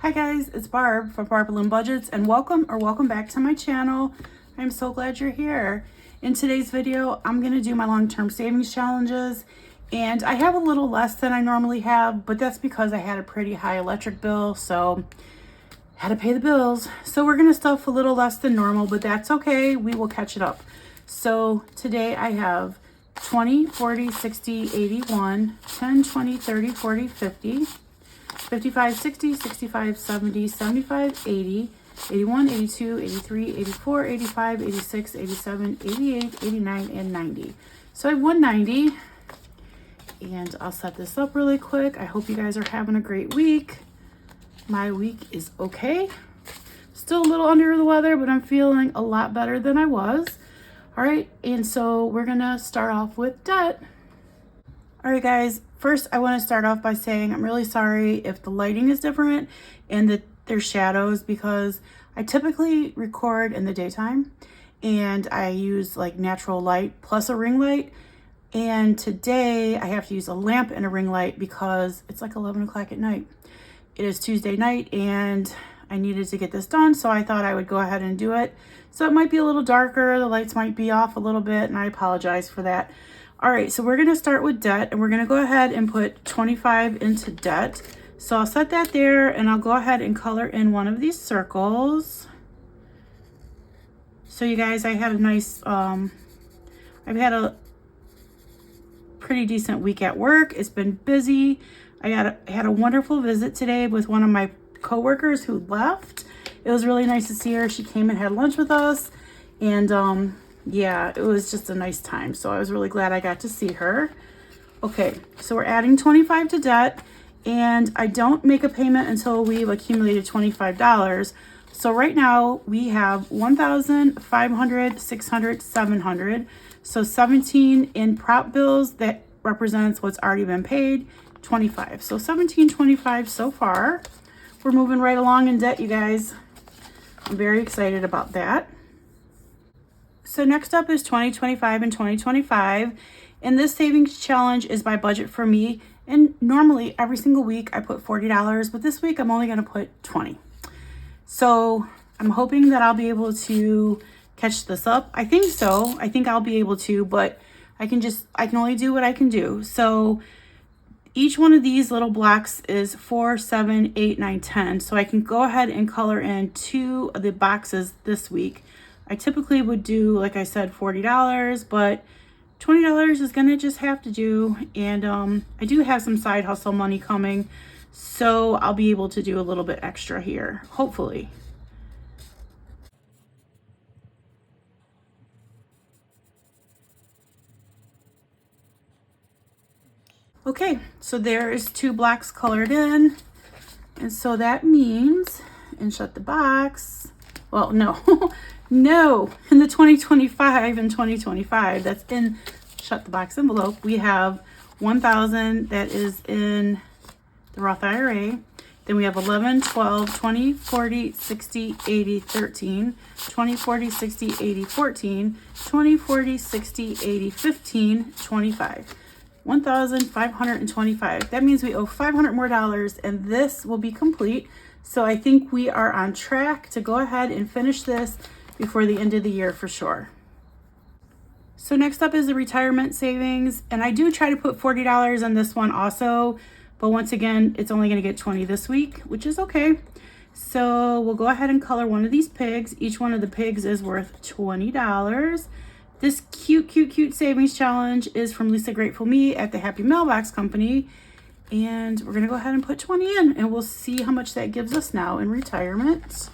Hi guys, it's Barb from Barb and I Budgets, and welcome back to my channel. I'm so glad you're here. In today's video, I'm going to do my long-term savings challenges, and I have a little less than I normally have, but that's because I had a pretty high electric bill, so had to pay the bills. So we're going to stuff a little less than normal, but that's okay. We will catch it up. So today I have 20, 40, 60, 81, 10, 20, 30, 40, 50, 55, 60, 65, 70, 75, 80, 81, 82, 83, 84, 85, 86, 87, 88, 89, and 90. So I have 190, and I'll set this up really quick. I hope you guys are having a great week. My week is okay. Still a little under the weather, but I'm feeling a lot better than I was. All right, and so we're gonna start off with debt. All right, guys, first I want to start off by saying I'm really sorry if the lighting is different and that there's shadows, because I typically record in the daytime and I use like natural light plus a ring light. And today I have to use a lamp and a ring light because it's like 11 o'clock at night. It is Tuesday night and I needed to get this done, so I thought I would go ahead and do it. So it might be a little darker, the lights might be off a little bit, and I apologize for that. All right, so we're gonna start with debt, and we're gonna go ahead and put 25 into debt. So I'll set that there, and I'll go ahead and color in one of these circles. So you guys, I had a nice, I've had a pretty decent week at work. It's been busy. I had a wonderful visit today with one of my coworkers who left. It was really nice to see her. She came and had lunch with us, and yeah, it was just a nice time. So I was really glad I got to see her. Okay, so we're adding 25 to debt, and I don't make a payment until we've accumulated $25. So right now we have 1,500, 600, 700. So 17 in prop bills. That represents what's already been paid. 25. So 1725 so far. We're moving right along in debt, you guys. I'm very excited about that. So next up is 2025 and 2025. And this savings challenge is by budget for me. And normally every single week I put $40, but this week I'm only going to put 20. So I'm hoping that I'll be able to catch this up. I think so. I think I'll be able to, but I can only do what I can do. So each one of these little blocks is 4, 7, 8, 9, 10. So I can go ahead and color in 2 of the boxes this week. I typically would do, like I said, $40, but $20 is gonna just have to do. And I do have some side hustle money coming, so I'll be able to do a little bit extra here, hopefully. Okay, so there is 2 blocks colored in. And so that means, and shut the box. Well, no, no, in the 2025 and 2025, that's in shut the box envelope, we have 1,000 that is in the Roth IRA. Then we have 11, 12, 20, 40, 60, 80, 13, 20, 40, 60, 80, 14, 20, 40, 60, 80, 15, 25. 1,525. That means we owe $500 more, and this will be complete. So I think we are on track to go ahead and finish this before the end of the year for sure. So next up is the retirement savings, and I do try to put $40 on this one also, but once again, it's only going to get 20 this week, which is okay. So we'll go ahead and color one of these pigs. Each one of the pigs is worth $20. This cute savings challenge is from Lisa Grateful Me at the Happy Mailbox Company. And we're going to go ahead and put 20 in, and we'll see how much that gives us now in retirement.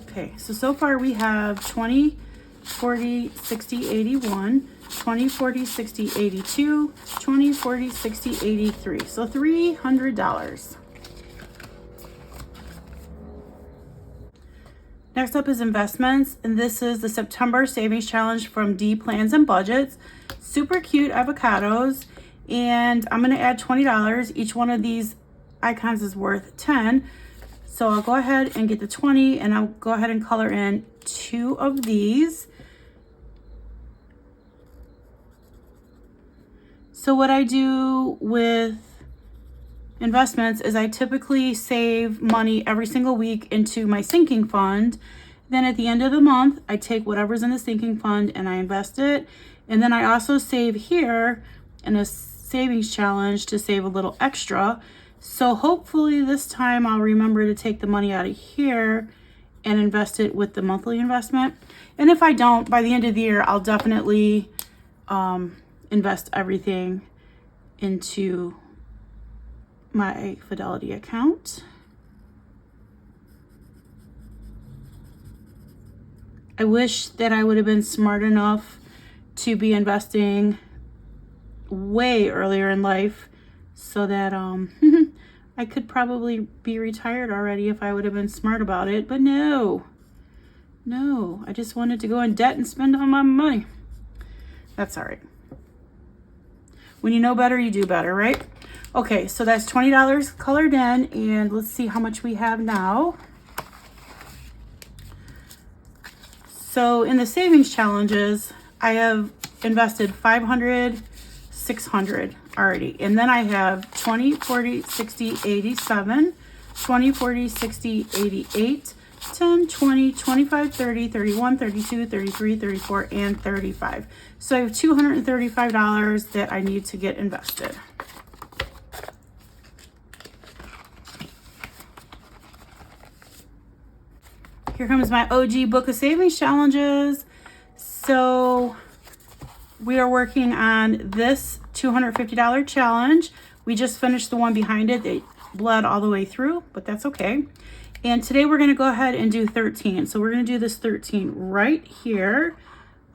Okay, so far we have 20, 40, 60, 81, 20, 40, 60, 82, 20, 40, 60, 83. So $300. Next up is investments, and this is the September savings challenge from D Plans and Budgets. Super cute avocados, and I'm going to add $20. Each one of these icons is worth 10. So I'll go ahead and get the 20, and I'll go ahead and color in 2 of these. So what I do with investments is I typically save money every single week into my sinking fund. Then at the end of the month, I take whatever's in the sinking fund and I invest it. And then I also save here in a savings challenge to save a little extra. So hopefully this time I'll remember to take the money out of here and invest it with the monthly investment. And if I don't, by the end of the year, I'll definitely invest everything into my Fidelity account. I wish that I would have been smart enough to be investing way earlier in life so that I could probably be retired already if I would have been smart about it. But no, I just wanted to go in debt and spend all my money. That's all right. When you know better, you do better, right? Okay, so that's $20 colored in, and let's see how much we have now. So in the savings challenges, I have invested 500, 600 already. And then I have 20, 40, 60, 87, 20, 40, 60, 88, 10, 20, 25, 30, 31, 32, 33, 34, and 35. So I have $235 that I need to get invested. Here comes my OG Book of Savings Challenges. So we are working on this $250 challenge. We just finished the one behind it. They bled all the way through, but that's okay. And today we're going to go ahead and do 13. So we're going to do this 13 right here.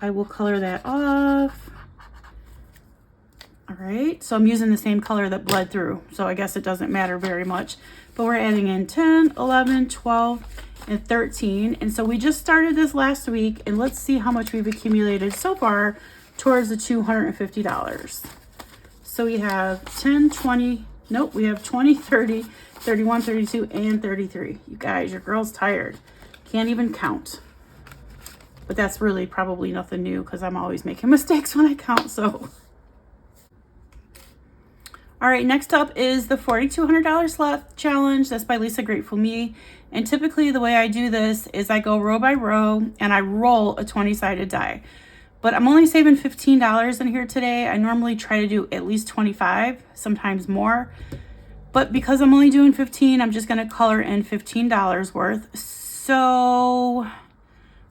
I will color that off. All right, so I'm using the same color that bled through, so I guess it doesn't matter very much. But we're adding in 10, 11, 12, and 13. And so we just started this last week, and let's see how much we've accumulated so far towards the $250. So we have 10, 20, nope, we have 20, 30, 31, 32, and 33. You guys, your girl's tired. Can't even count. But that's really probably nothing new because I'm always making mistakes when I count, so. All right, next up is the $4,200 Sloth challenge. That's by Lisa Grateful Me. And typically the way I do this is I go row by row and I roll a 20-sided die. But I'm only saving $15 in here today. I normally try to do at least 25, sometimes more. But because I'm only doing 15, I'm just gonna color in $15 worth. So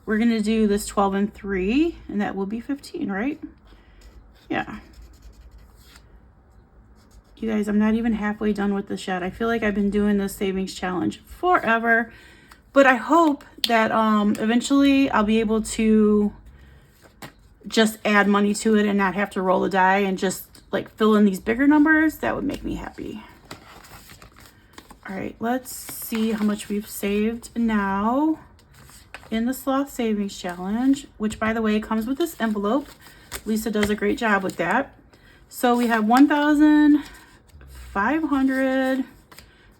we're gonna do this 12 and 3, and that will be 15, right? Yeah. You guys, I'm not even halfway done with this yet. I feel like I've been doing this savings challenge forever, but I hope that eventually I'll be able to just add money to it and not have to roll a die and just like fill in these bigger numbers. That would make me happy. All right, let's see how much we've saved now in the Sloth Savings Challenge, which by the way comes with this envelope. Lisa does a great job with that. So we have 1,000, 500,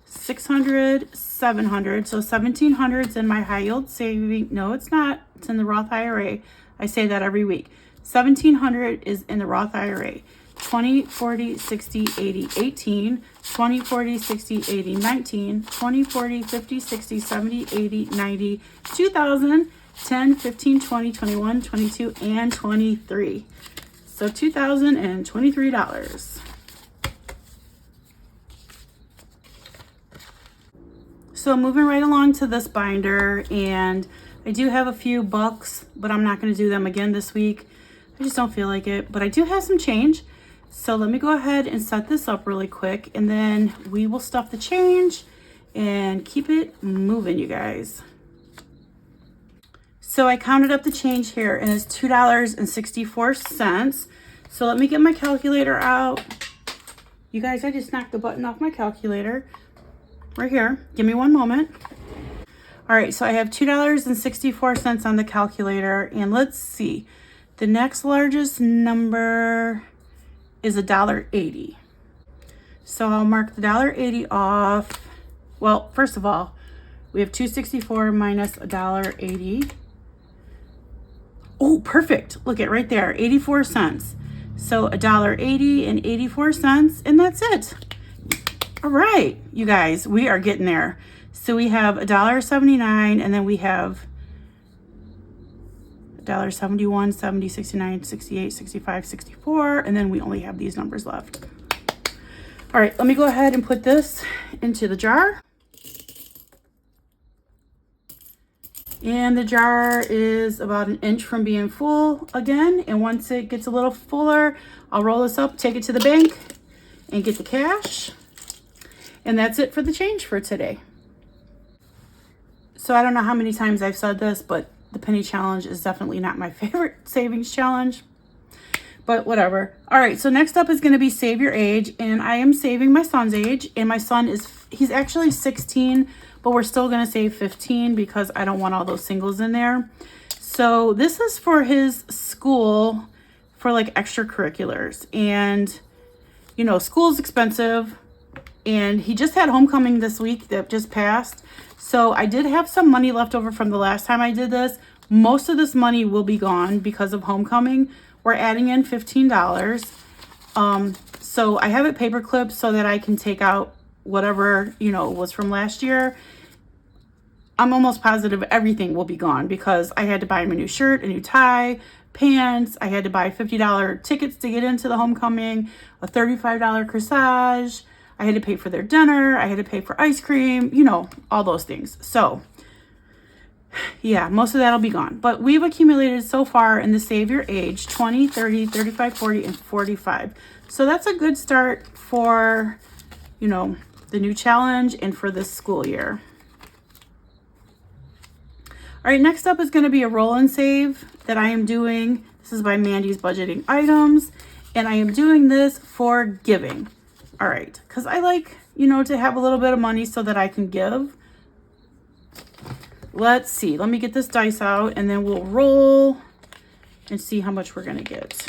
600, 700. So 1,700's in my high yield saving. No, it's not. It's in the Roth IRA. I say that every week. 1,700 is in the Roth IRA. 20, 40, 60, 80, 18, 20, 40, 60, 80, 19, 20, 40, 50, 60, 70, 80, 90, 2,000, 10, 15, 20, 21, 22, and 23. So $2,023. So moving right along to this binder, and I do have a few bucks, but I'm not going to do them again this week. I just don't feel like it, but I do have some change. So let me go ahead and set this up really quick, and then we will stuff the change and keep it moving, you guys. So I counted up the change here, and it's $2.64. So let me get my calculator out. You guys, I just knocked the button off my calculator. Right here. Give me one moment. All right, so I have $2.64 on the calculator, and let's see. The next largest number is $1.80. So I'll mark the $1.80 off. Well, first of all, we have $2.64 minus $1.80. Oh, perfect. Look at right there, 84 cents. So $1.80 and 84 cents, and that's it. All right, you guys, we are getting there. So we have $1.79, and then we have $1.71, 70, 69, 68, 65, 64, and then we only have these numbers left. All right, let me go ahead and put this into the jar. And the jar is about 1 inch from being full again. And once it gets a little fuller, I'll roll this up, take it to the bank, and get the cash. And that's it for the change for today. So I don't know how many times I've said this, but the penny challenge is definitely not my favorite savings challenge. But whatever. All right, so next up is going to be save your age. And I am saving my son's age. And my son he's actually 16, but we're still going to save 15 because I don't want all those singles in there. So this is for his school for like extracurriculars. And, you know, school's expensive. And he just had homecoming this week that just passed. So I did have some money left over from the last time I did this. Most of this money will be gone because of homecoming. We're adding in $15. So I have it paper clipped so that I can take out whatever, you know, was from last year. I'm almost positive everything will be gone because I had to buy him a new shirt, a new tie, pants. I had to buy $50 tickets to get into the homecoming, a $35 corsage. I had to pay for their dinner. I had to pay for ice cream, you know, all those things. So yeah, most of that will be gone. But we've accumulated so far in the Save Your Age 20, 30, 35, 40, and 45. So that's a good start for, you know, the new challenge and for this school year. All right, next up is going to be a roll and save that I am doing. This is by Mandy's Budgeting Items. And I am doing this for giving. All right, because I like, you know, to have a little bit of money so that I can give. Let's see. Let me get this dice out and then we'll roll and see how much we're going to get.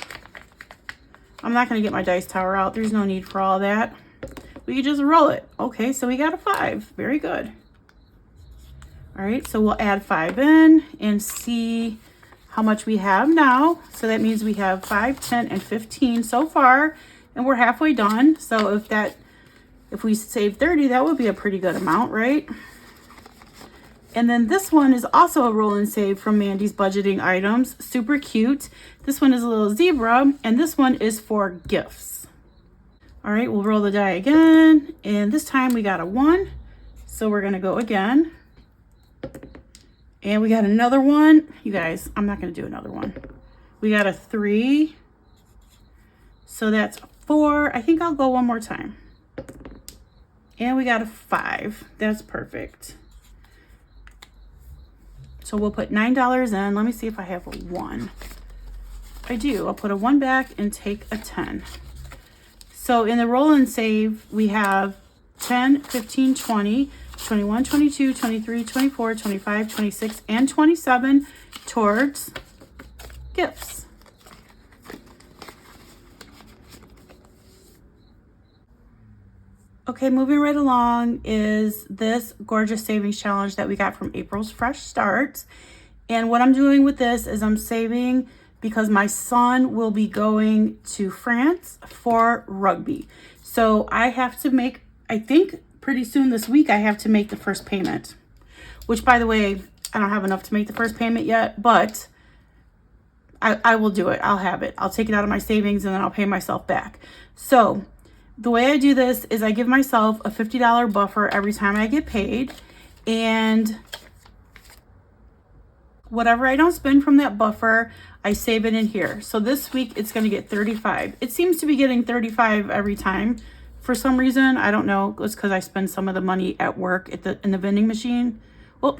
I'm not going to get my dice tower out. There's no need for all that. We can just roll it. Okay, so we got a 5. Very good. All right, so we'll add 5 in and see how much we have now. So that means we have 5, 10, and 15 so far. And we're halfway done. So if we save 30, that would be a pretty good amount, right? And then this one is also a roll and save from Mandy's Budgeting Items. Super cute. This one is a little zebra, and this one is for gifts. All right, we'll roll the die again. And this time we got a 1. So we're gonna go again. And we got another 1. You guys, I'm not gonna do another one. We got a 3. So that's 4. I think I'll go one more time. And we got a 5. That's perfect. So we'll put $9 in. Let me see if I have a 1. I do. I'll put a 1 back and take a 10. So in the roll and save, we have 10, 15, 20, 21, 22, 23, 24, 25, 26, and 27 towards gifts. Okay, moving right along is this gorgeous savings challenge that we got from April's Fresh Starts. And what I'm doing with this is I'm saving because my son will be going to France for rugby. So I have to make, I think pretty soon this week, I have to make the first payment. Which, by the way, I don't have enough to make the first payment yet, but I will do it. I'll have it. I'll take it out of my savings and then I'll pay myself back. So the way I do this is I give myself a $50 buffer every time I get paid, and whatever I don't spend from that buffer, I save it in here. So this week it's going to get 35. It seems to be getting 35 every time. For some reason, I don't know. It's because I spend some of the money at work in the vending machine. Well,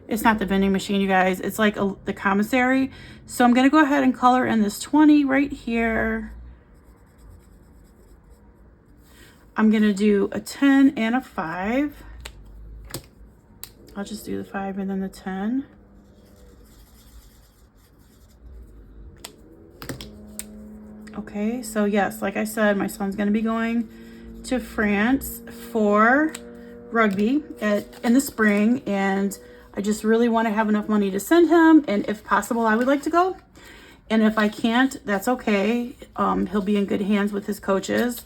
it's not the vending machine, you guys. It's like the commissary. So I'm going to go ahead and color in this 20 right here. I'm going to do a 10 and a 5. I'll just do the 5 and then the 10. Okay, so yes, like I said, my son's going to be going to France for rugby in the spring, and I just really want to have enough money to send him, and if possible, I would like to go. And if I can't, that's okay. He'll be in good hands with his coaches.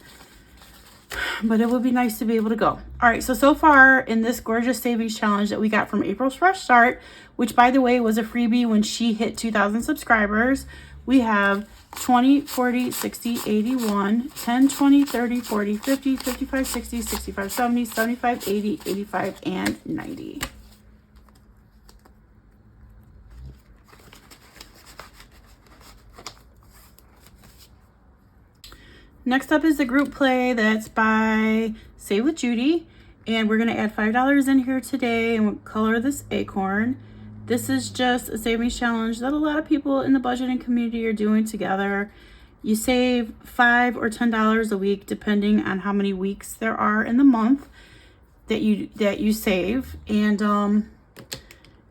but it would be nice to be able to go. All right, so far in this gorgeous savings challenge that we got from April's Fresh Start, which by the way was a freebie when she hit 2,000 subscribers, we have 20, 40, 60, 81, 10, 20, 30, 40, 50, 55, 60, 65, 70, 75, 80, 85, and 90. Next up is the group play that's by Save with Judy. And we're going to add $5 in here today and we'll color this acorn. This is just a savings challenge that a lot of people in the budgeting community are doing together. You save $5 or $10 a week depending on how many weeks there are in the month that you save. And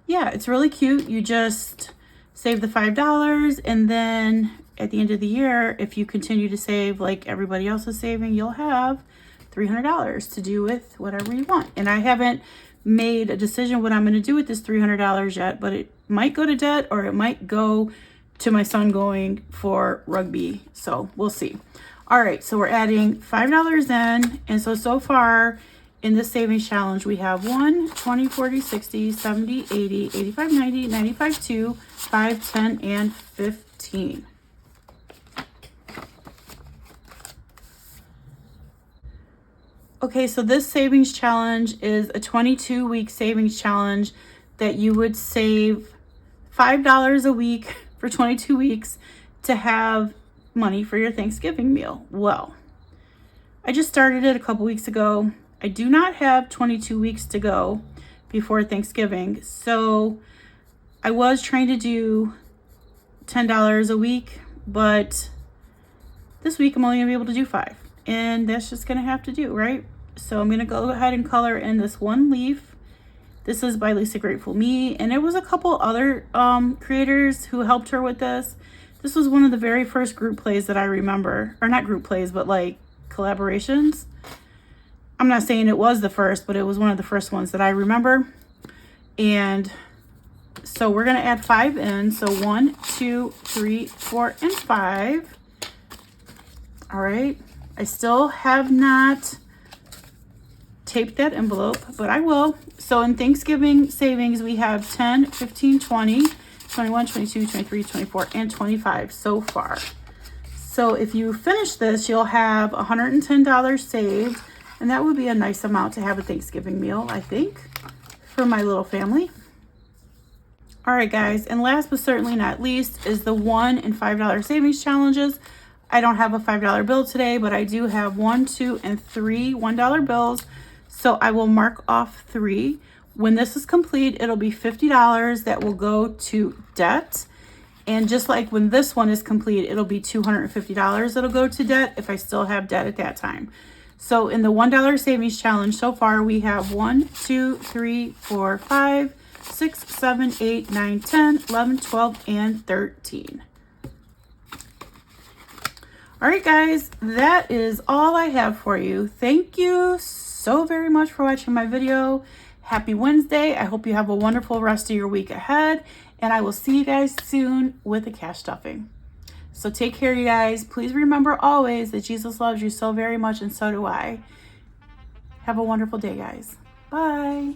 yeah, it's really cute. You just save the $5 and then at the end of the year, if you continue to save like everybody else is saving, you'll have $300 to do with whatever you want. And I haven't made a decision what I'm going to do with this $300 yet, but it might go to debt or it might go to my son going for rugby. So we'll see. All right, so we're adding $5 in. And so far in this savings challenge, we have 1, 20, 40, 60, 70, 80, 85, 90, 95, 2, 5, 10, and 15. Okay, so this savings challenge is a 22-week savings challenge that you would save $5 a week for 22 weeks to have money for your Thanksgiving meal. Well, I just started it a couple weeks ago. I do not have 22 weeks to go before Thanksgiving, so I was trying to do $10 a week, but this week I'm only gonna be able to do 5, and that's just gonna have to do, right? So I'm gonna go ahead and color in this one leaf. This is by Lisa Grateful Me, and it was a couple other creators who helped her with this. This was one of the very first group plays that I remember, or not group plays, but like collaborations. I'm not saying it was the first, but it was one of the first ones that I remember. And so we're gonna add 5 in. So 1, 2, 3, 4, and 5. All right, I still have not taped that envelope, but I will. So in Thanksgiving savings, we have 10, 15, 20, 21, 22, 23, 24, and 25 so far. So if you finish this, you'll have $110 saved, and that would be a nice amount to have a Thanksgiving meal, I think, for my little family. All right, guys, and last but certainly not least is the $1 and $5 savings challenges. I don't have a $5 bill today, but I do have 1, 2, and 3 $1 bills. So I will mark off 3. When this is complete, it'll be $50 that will go to debt. And just like when this one is complete, it'll be $250 that'll go to debt if I still have debt at that time. So in the $1 savings challenge so far, we have 1, 2, 3, 4, 5, 6, 7, 8, 9, 10, 11, 12, and 13. All right, guys, that is all I have for you. Thank you so very much for watching my video. Happy Wednesday. I hope you have a wonderful rest of your week ahead, and I will see you guys soon with the cash stuffing. So take care, you guys. Please remember always that Jesus loves you so very much, and so do I. Have a wonderful day, guys. Bye.